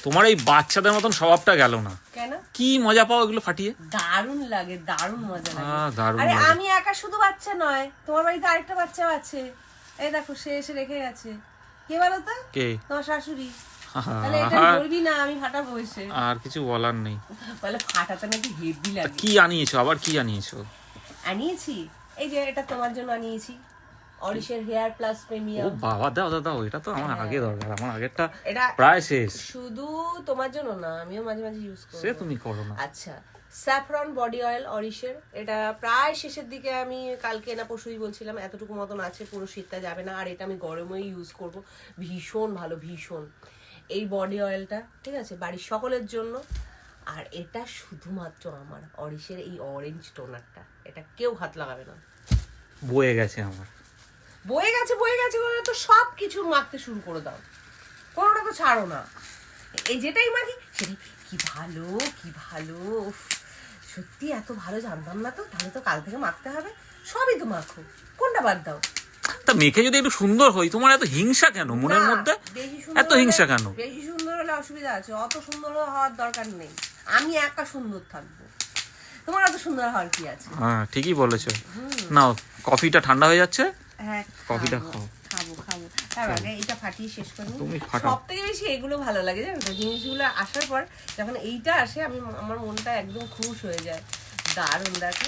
তোমার এই বাচ্চাদের মতন স্বভাবটা গেল না। কেন? কি মজা পাও এগুলো ফাটিয়ে? দারুণ লাগে, দারুণ মজা লাগে। দারুণ আরে লাগে। আমি একা শুধু বাচ্চা নয়, তোমার বাড়িতে আরেকটা বাচ্চাও আছে। এই দেখো সে এসে রেখে গেছে। কে বলো তো? কে? তোমার শাশুড়ি। তাহলে এটা বলবি না আমি ফাটাবো এসে? আর কিছু বলার নেই। বলে ফাটাতে নাকি হেভি লাগে। কি আনিয়েছো আবার? কি আনিয়েছো? আনিয়েছি এই যে এটা তোমার জন্য আনিয়েছি, অরিশের হেয়ার প্লাস ও প্রিমিয়াম। বাবা, দাও দাও দাও, এটা তো আমার আগে দরকার। আমার আগেরটা এটা প্রায় শেষ। শুধু তোমার জন্য না, আমিও মাঝে মাঝে ইউজ করি। সে তুমি করো না। আচ্ছা, স্যাফরন বডি অয়েল অরিশের, এটা প্রায় শেষের দিকে, আমি কালকে না পরশুই বলছিলাম এতটুকু মতন আছে, পুরো শীতটা যাবে না। আর এটা আমি গরমেই ইউজ করব, ভীষণ ভালো, ভীষণ। এই বডি অয়েলটা ঠিক আছে বাড়ির সকলের জন্য। আর এটা শুধুমাত্র আমার অরিশের এই অরেঞ্জ টোনারটা, এটা কেউ হাত লাগাবে না। বয়ে গেছে আমার। বয়ে গেছে বয়ে গেছে বলে তো সব কিছু মাখতে শুরু করে দাও, কোনোটা তো ছাড়ো না। এই যেটাই মাখি সেটাই কি ভালো, কি ভালো। উফ, সত্যি এত ভালো জানতাম না তো। তাহলে তো কাল থেকে মাখতে হবে। সবই তো মাখো, কোনটা বাদ দাও? তা মেখে যদি একটু সুন্দর হই, তোমার এত হিংসা কেন মনের না, মধ্যে? বেশি সুন্দর এত হিংসা কেন? বেশি সুন্দর হলে অসুবিধা আছে। অত সুন্দর হওয়ার দরকার নেই, আমি একা সুন্দর থাকবো। তোমার অত সুন্দর হওয়ার কি আছে? হ্যাঁ ঠিকই বলেছো। নাও, কফিটা ঠান্ডা হয়ে যাচ্ছে। হ্যাঁ, কফিটা খাও। খাবো খাবো। তার আগে এটা ফাটিয়ে শেষ করি। তুমি ফাটাও। সব থেকে বেশি এগুলো ভালো লাগে জানো তো, জিনিসগুলো আসার পর যখন এইটা আসে আমার মনটা একদম খুশ হয়ে যায়। দারুণ। দেখো